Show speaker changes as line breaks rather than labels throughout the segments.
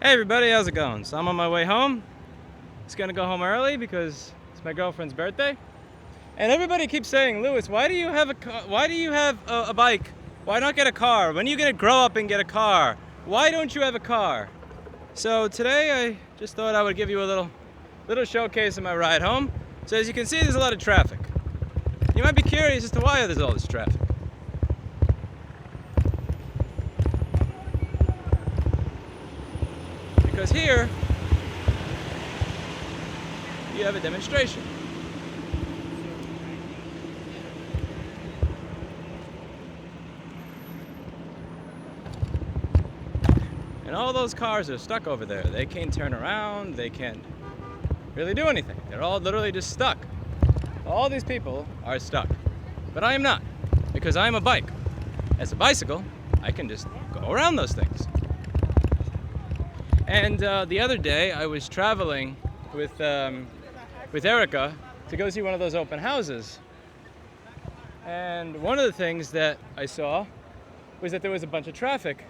Hey everybody, how's it going? So I'm on my way home. Just gonna go home early because it's my girlfriend's birthday. And everybody keeps saying, Lewis, why do you have a bike? Why not get a car? When are you gonna grow up and get a car? Why don't you have a car? So today I just thought I would give you a little showcase of my ride home. So as you can see, there's a lot of traffic. You might be curious as to why there's all this traffic. Because here you have a demonstration. And all those cars are stuck over there. They can't turn around, they can't really do anything. They're all literally just stuck. All these people are stuck. But I am not, because I am a bike. As a bicycle, I can just go around those things. And the other day, I was traveling with Erica to go see one of those open houses. And one of the things that I saw was that there was a bunch of traffic.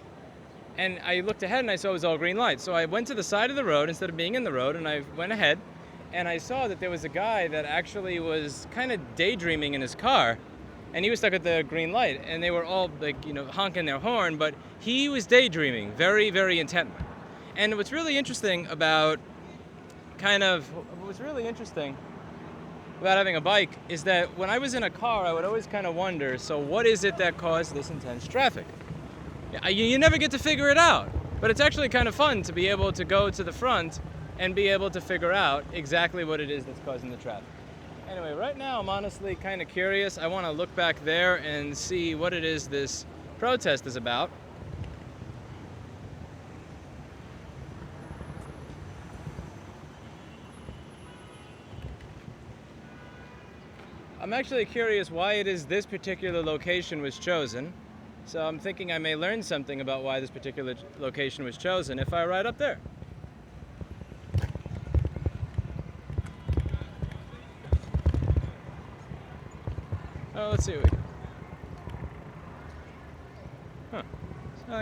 And I looked ahead and I saw it was all green lights. So I went to the side of the road instead of being in the road, and I went ahead and I saw that there was a guy that actually was kind of daydreaming in his car. And he was stuck at the green light, and they were all honking their horn, but he was daydreaming very, very intently. And what's really interesting about having a bike is that when I was in a car, I would always kind of wonder, so what is it that caused this intense traffic? You never get to figure it out, but it's actually kind of fun to be able to go to the front and be able to figure out exactly what it is that's causing the traffic. Anyway, right now I'm honestly kind of curious. I want to look back there and see what it is this protest is about. I'm actually curious why it is this particular location was chosen. So I'm thinking I may learn something about why this particular location was chosen if I ride up there. Oh, let's see what we got. Huh. So,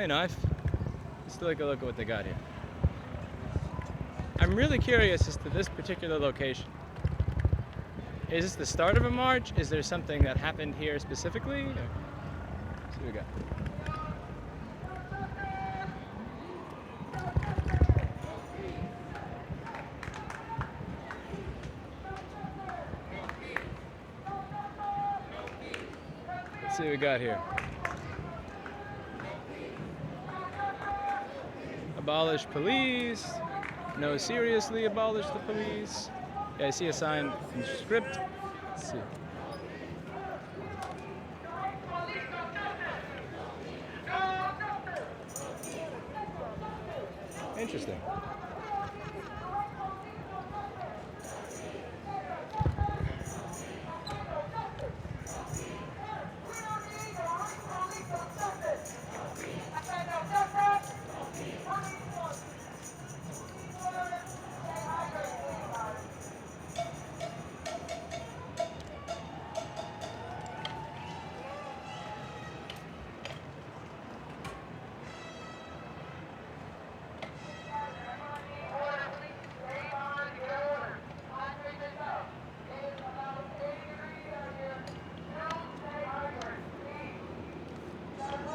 let's take a look at what they got here. I'm really curious as to this particular location. Is this the start of a march? Is there something that happened here specifically? Let's see what we got. Let's see what we got here. Abolish police. No, seriously, abolish the police. Yeah, I see a sign in script. Let's see. Interesting.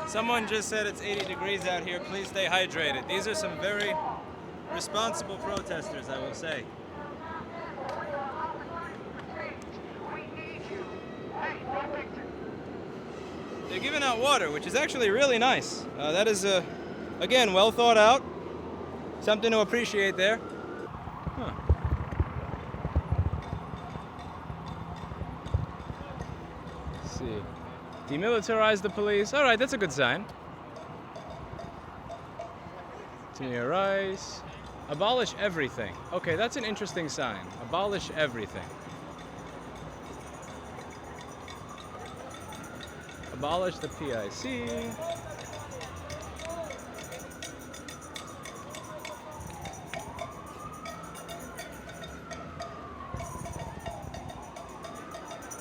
Someone just said it's 80 degrees out here. Please stay hydrated. These are some very responsible protesters, I will say. They're giving out water, which is actually really nice. That is, again, well thought out. Something to appreciate there. Huh. Let's see. Demilitarize the police. All right, that's a good sign. Continue rise. Abolish everything. Okay, that's an interesting sign. Abolish everything. Abolish the PIC.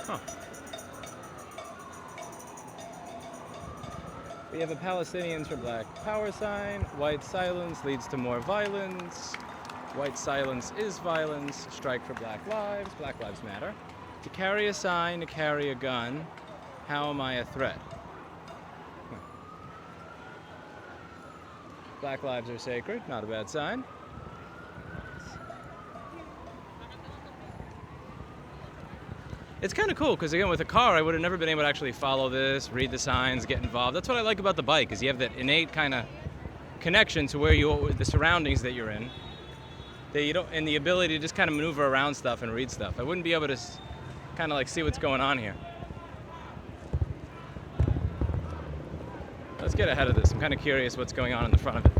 Huh. We have a Palestinians for Black power sign. White silence leads to more violence. White silence is violence. Strike for Black lives. Black lives matter. To carry a sign, to carry a gun. How am I a threat? Black lives are sacred. Not a bad sign. It's kind of cool because, again, with a car, I would have never been able to actually follow this, read the signs, get involved. That's what I like about the bike, is you have that innate kind of connection to the surroundings that you're in, that you don't, and the ability to just kind of maneuver around stuff and read stuff. I wouldn't be able to kind of like see what's going on here. Let's get ahead of this. I'm kind of curious what's going on in the front of it.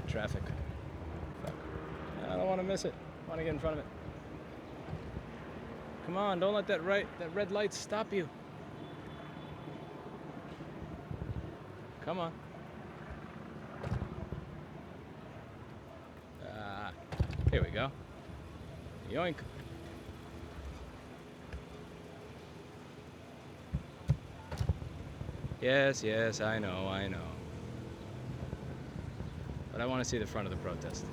Traffic. Fuck. I don't want to miss it. I want to get in front of it. Come on, don't let that red light stop you. Come on. Here we go. Yoink. Yes, yes, I know. But I want to see the front of the protest.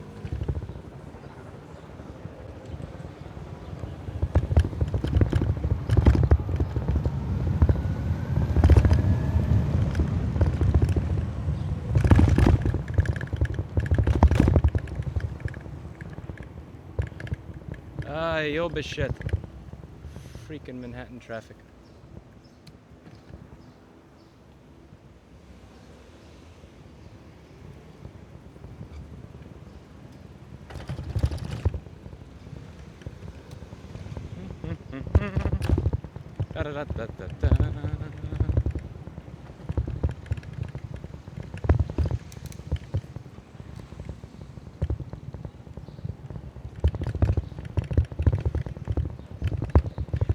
Yo, b'shit. Freaking Manhattan traffic.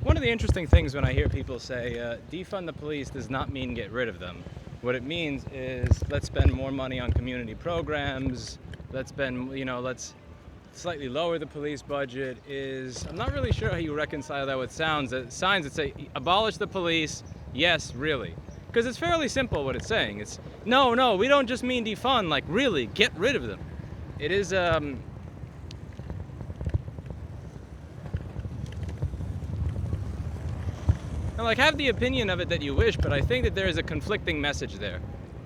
One of the interesting things when I hear people say defund the police does not mean get rid of them. What it means is let's spend more money on community programs, let's slightly lower the police budget. I'm not really sure how you reconcile that with signs that say abolish the police. Yes, really. Because it's fairly simple what it's saying. It's no, we don't just mean defund, like really, get rid of them. It is like, have the opinion of it that you wish, but I think that there is a conflicting message there.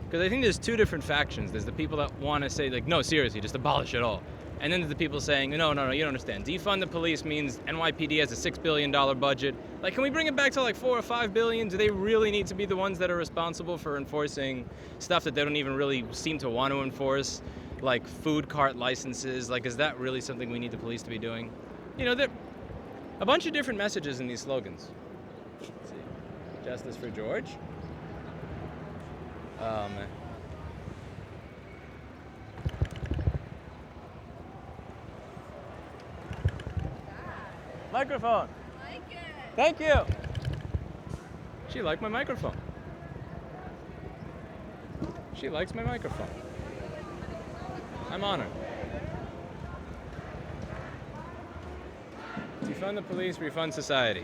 Because I think there's two different factions. There's the people that want to say, like, no, seriously, just abolish it all. And then there's the people saying, no, you don't understand. Defund the police means NYPD has a $6 billion budget. Like, can we bring it back to like 4 or 5 billion? Do they really need to be the ones that are responsible for enforcing stuff that they don't even really seem to want to enforce? Like food cart licenses. Like, is that really something we need the police to be doing? You know, there a bunch of different messages in these slogans. Let's see. Justice for George. Microphone.
Like it.
Thank you. She liked my microphone. She likes my microphone. I'm honored. Defund the police, refund society.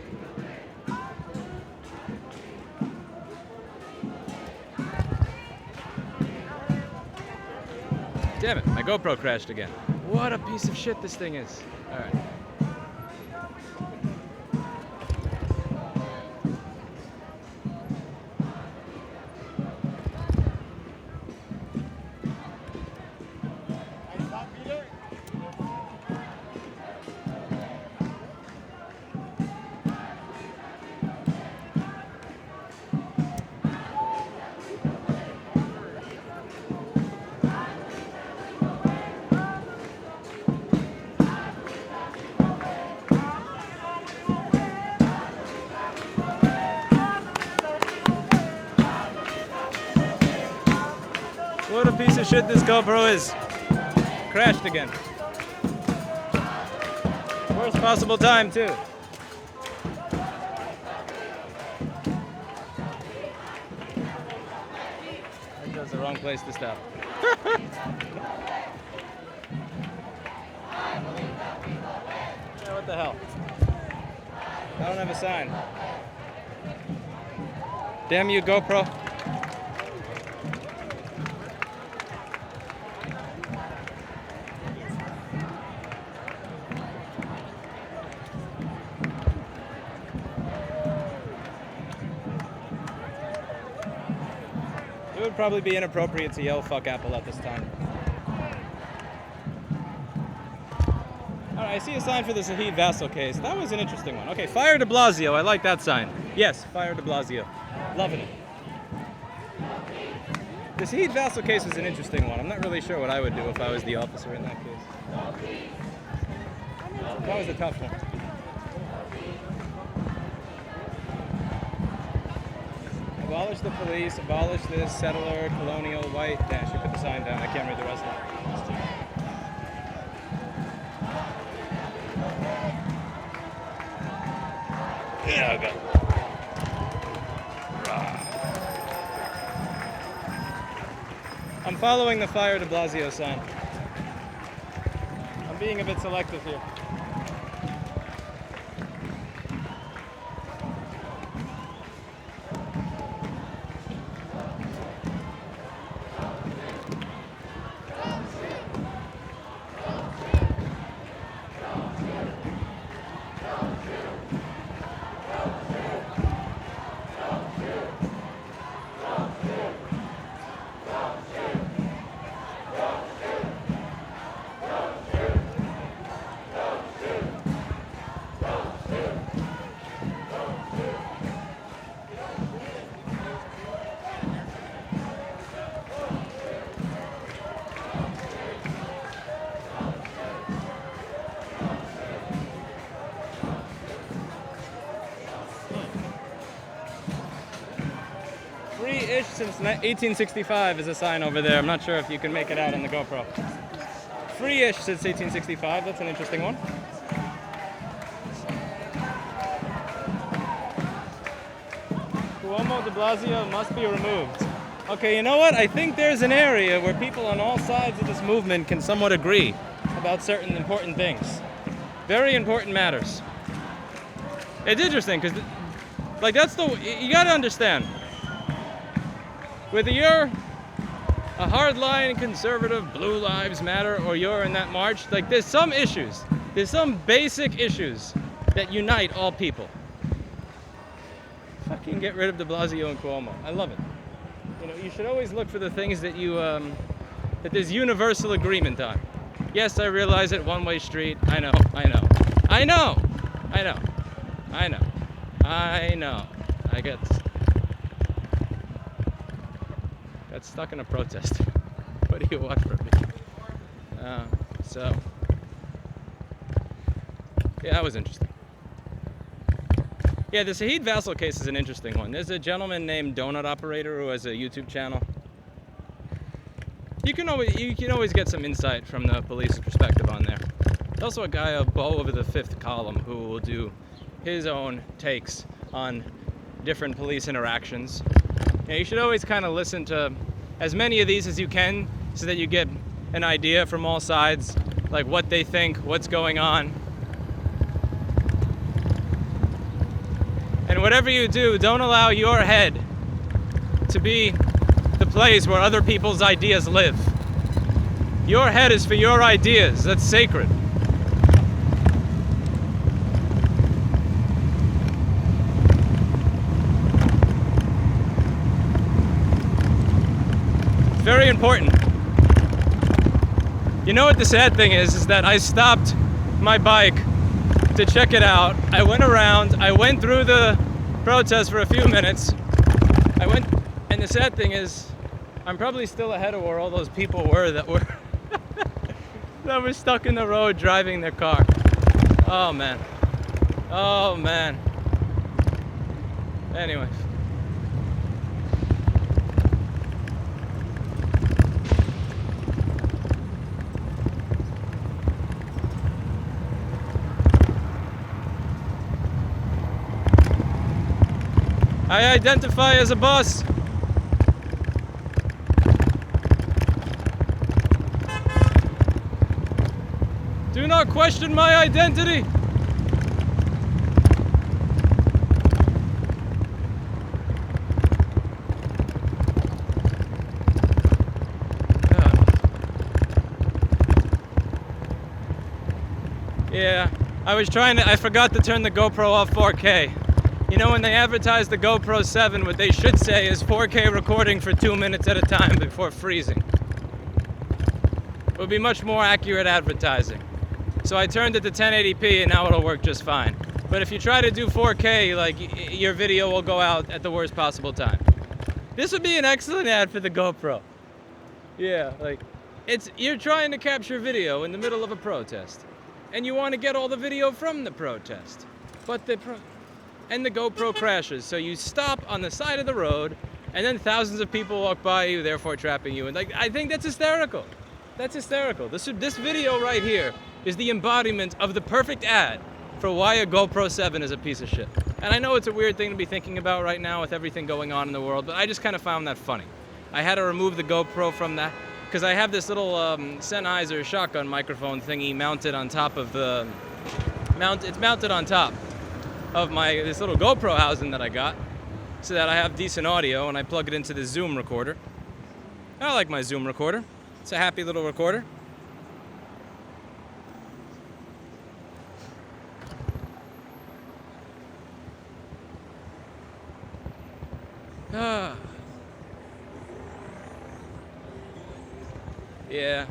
Damn it, my GoPro crashed again. What a piece of shit this thing is. All right. What a piece of shit this GoPro is. Crashed again. Worst possible time, too. That was the wrong place to stop. Yeah, what the hell? I don't have a sign. Damn you, GoPro. It would probably be inappropriate to yell fuck Apple at this time. Alright, I see a sign for the Zahid Vassal case. That was an interesting one. Okay, fire de Blasio. I like that sign. Yes, fire de Blasio. Loving it. The Zahid Vassal case was an interesting one. I'm not really sure what I would do if I was the officer in that case. That was a tough one. Abolish the police, abolish this settler, colonial, white. Dash, you put the sign down. I can't read the rest of it. Yeah, okay. I'm following the fire de Blasio sign. I'm being a bit selective here. Free-ish since 1865 is a sign over there. I'm not sure if you can make it out on the GoPro. Free-ish since 1865. That's an interesting one. Cuomo de Blasio must be removed. Okay, you know what? I think there's an area where people on all sides of this movement can somewhat agree about certain important things. Very important matters. It's interesting because, like, you gotta understand. Whether you're a hardline conservative, Blue Lives Matter, or you're in that march, like, there's some issues. There's some basic issues that unite all people. Fucking get rid of de Blasio and Cuomo. I love it. You know, you should always look for the things that that there's universal agreement on. Yes, I realize it, one-way street. I know. I got stuck in a protest. What do you want from me? Yeah, that was interesting. Yeah, the Zahid Vassal case is an interesting one. There's a gentleman named Donut Operator who has a YouTube channel. You can always get some insight from the police perspective on there. There's also a guy, a Bo over the Fifth Column, who will do his own takes on different police interactions. Yeah, you should always kind of listen to as many of these as you can so that you get an idea from all sides, like what they think, what's going on. And whatever you do, don't allow your head to be the place where other people's ideas live. Your head is for your ideas. That's sacred. It's very important. You know what the sad thing is that I stopped my bike to check it out. I went around, I went through the protest for a few minutes. And the sad thing is, I'm probably still ahead of where all those people were that were stuck in the road driving their car. Oh man. Anyway. I identify as a bus. Do not question my identity. I forgot to turn the GoPro off 4K. You know, when they advertise the GoPro 7, what they should say is 4K recording for 2 minutes at a time before freezing. It would be much more accurate advertising. So I turned it to 1080p and now it'll work just fine. But if you try to do 4K, like, your video will go out at the worst possible time. This would be an excellent ad for the GoPro. Yeah, like, you're trying to capture video in the middle of a protest. And you want to get all the video from the protest. But the GoPro crashes, so you stop on the side of the road, and then thousands of people walk by you, therefore trapping you. And like, I think that's hysterical. That's hysterical. This video right here is the embodiment of the perfect ad for why a GoPro 7 is a piece of shit. And I know it's a weird thing to be thinking about right now with everything going on in the world, but I just kind of found that funny. I had to remove the GoPro from that because I have this little Sennheiser shotgun microphone thingy mounted on top of the it's mounted on top of this little GoPro housing that I got, so that I have decent audio, and I plug it into the Zoom recorder. I like my Zoom recorder. It's a happy little recorder. Yeah.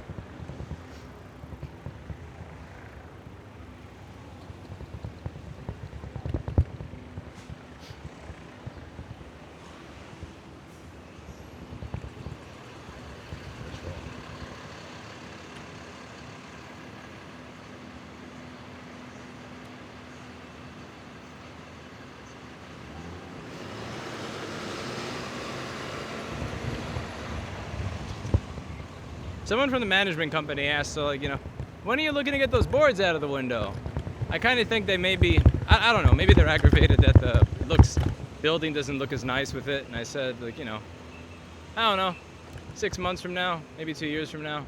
Someone from the management company asked, so, like, you know, when are you looking to get those boards out of the window? I kind of think they may be, I don't know, maybe they're aggravated that the building doesn't look as nice with it. And I said, like, you know, I don't know, 6 months from now, maybe 2 years from now.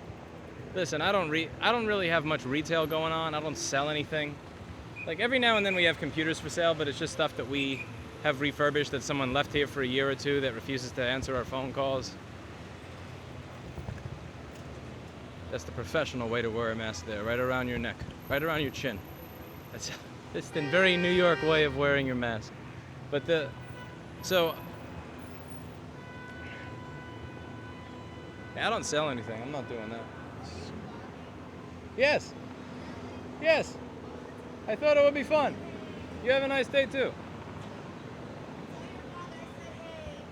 Listen, I don't really have much retail going on. I don't sell anything. Like, every now and then we have computers for sale, but it's just stuff that we have refurbished that someone left here for a year or two that refuses to answer our phone calls. That's the professional way to wear a mask there, right around your neck, right around your chin. That's the very New York way of wearing your mask. But I don't sell anything. I'm not doing that. Yes. Yes. I thought it would be fun. You have a nice day too.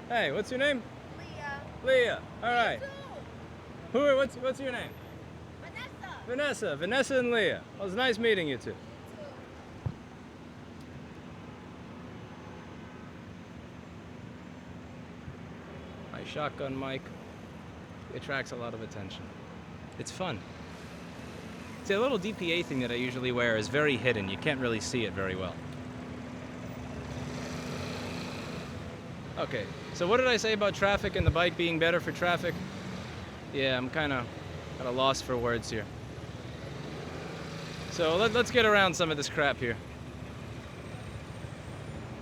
Hey, what's your name? Leah. All right. What's your name? Vanessa and Leah. Well, it was nice meeting you two. My shotgun mic attracts a lot of attention. It's fun. See, a little DPA thing that I usually wear is very hidden. You can't really see it very well. Okay, so what did I say about traffic and the bike being better for traffic? Yeah, I'm kind of at a loss for words here. So let's get around some of this crap here.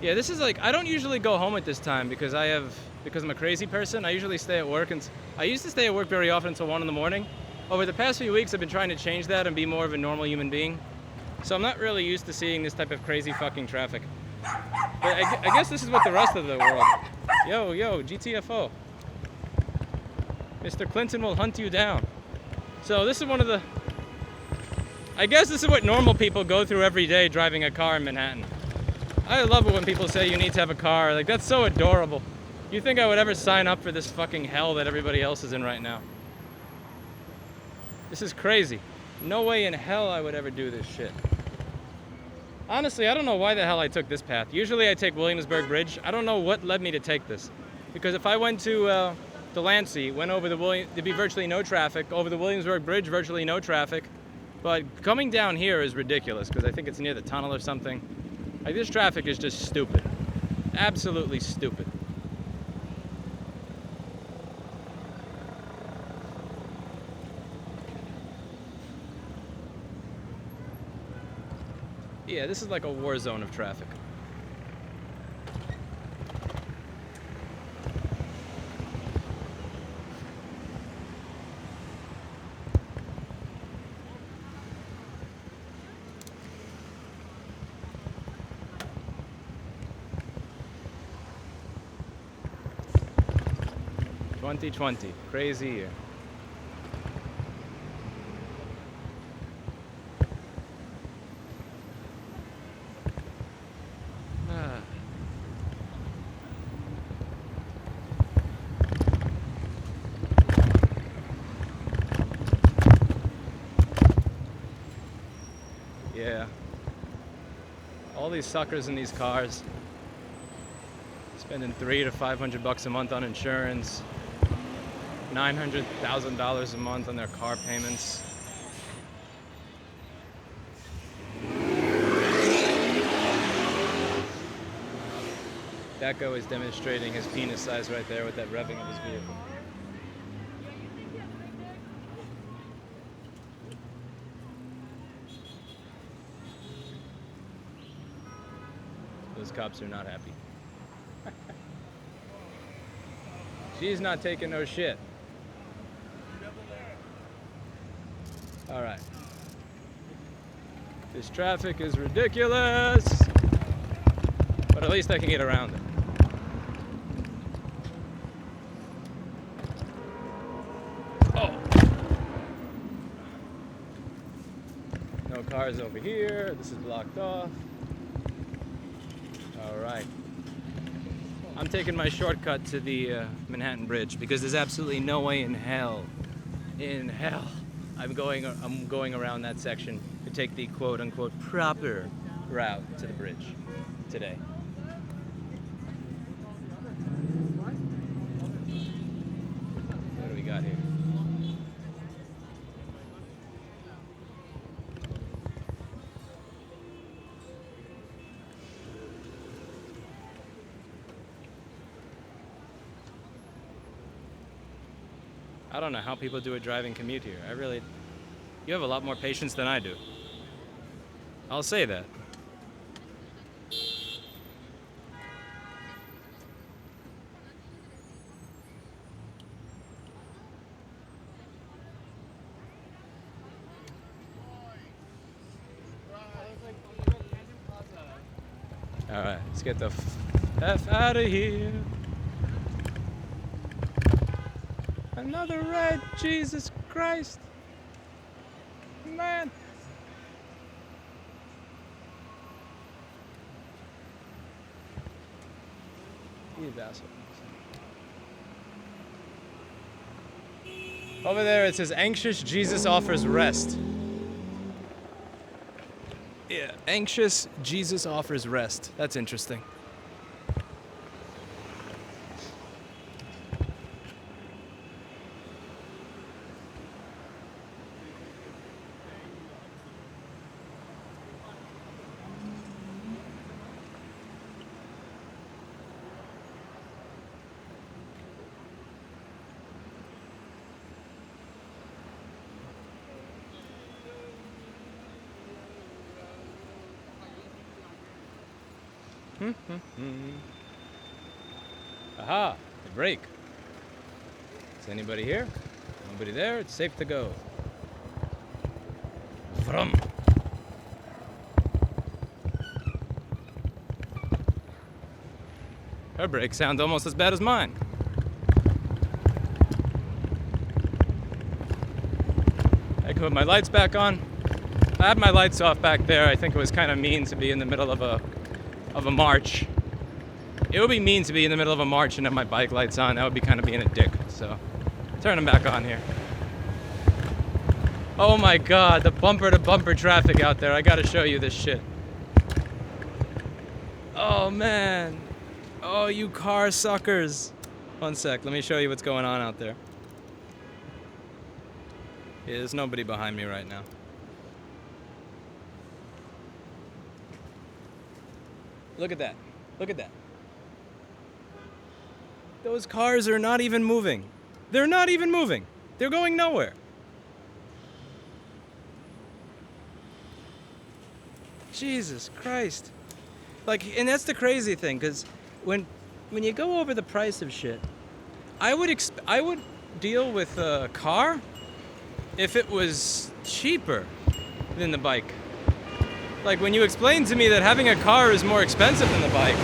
Yeah, this is like, I don't usually go home at this time because I'm a crazy person. I usually stay at work, and I used to stay at work very often until 1 in the morning. Over the past few weeks, I've been trying to change that and be more of a normal human being. So I'm not really used to seeing this type of crazy fucking traffic. But I guess this is what the rest of the world. Yo, GTFO. Mr. Clinton will hunt you down. So this is I guess this is what normal people go through every day driving a car in Manhattan. I love it when people say you need to have a car. Like, that's so adorable. You think I would ever sign up for this fucking hell that everybody else is in right now? This is crazy. No way in hell I would ever do this shit. Honestly, I don't know why the hell I took this path. Usually I take Williamsburg Bridge. I don't know what led me to take this. Because if I went to Delancey, went over there'd be virtually no traffic. Over the Williamsburg Bridge, virtually no traffic. But coming down here is ridiculous because I think it's near the tunnel or something. Like, this traffic is just stupid. Absolutely stupid. Yeah, this is like a war zone of traffic. 2020, crazy year. Ah. Yeah. All these suckers in these cars spending $300 to $500 a month on insurance, $900,000 a month on their car payments. That guy is demonstrating his penis size right there with that revving of his vehicle. Those cops are not happy. She's not taking no shit. All right. This traffic is ridiculous, but at least I can get around it. Oh. No cars over here. This is blocked off. All right. I'm taking my shortcut to the Manhattan Bridge because there's absolutely no way in hell, I'm going around that section to take the quote-unquote proper route to the bridge today. What do we got here? I don't know how people do a driving commute here. You have a lot more patience than I do. I'll say that. All right, let's get the F out of here. Another red, Jesus Christ. Man. You asshole. Over there it says anxious Jesus offers rest. Yeah, anxious Jesus offers rest. That's interesting. Aha, the brake. Is anybody here? Nobody there? It's safe to go. Vroom. Her brakes sound almost as bad as mine. I can put my lights back on. I had my lights off back there. I think it was kind of mean to be in the middle of a march. It would be mean to be in the middle of a march and have my bike lights on. That would be kind of being a dick. So, turn them back on here. Oh my God, the bumper to bumper traffic out there. I gotta show you this shit. Oh man. Oh, you car suckers. One sec, let me show you what's going on out there. Yeah, there's nobody behind me right now. Look at that. Look at that. Those cars are not even moving. They're not even moving. They're going nowhere. Jesus Christ. Like, and that's the crazy thing, because when you go over the price of shit, I would deal with a car if it was cheaper than the bike. Like, when you explain to me that having a car is more expensive than the bike,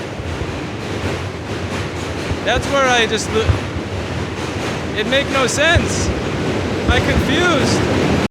that's where I just It make no sense. I'm confused.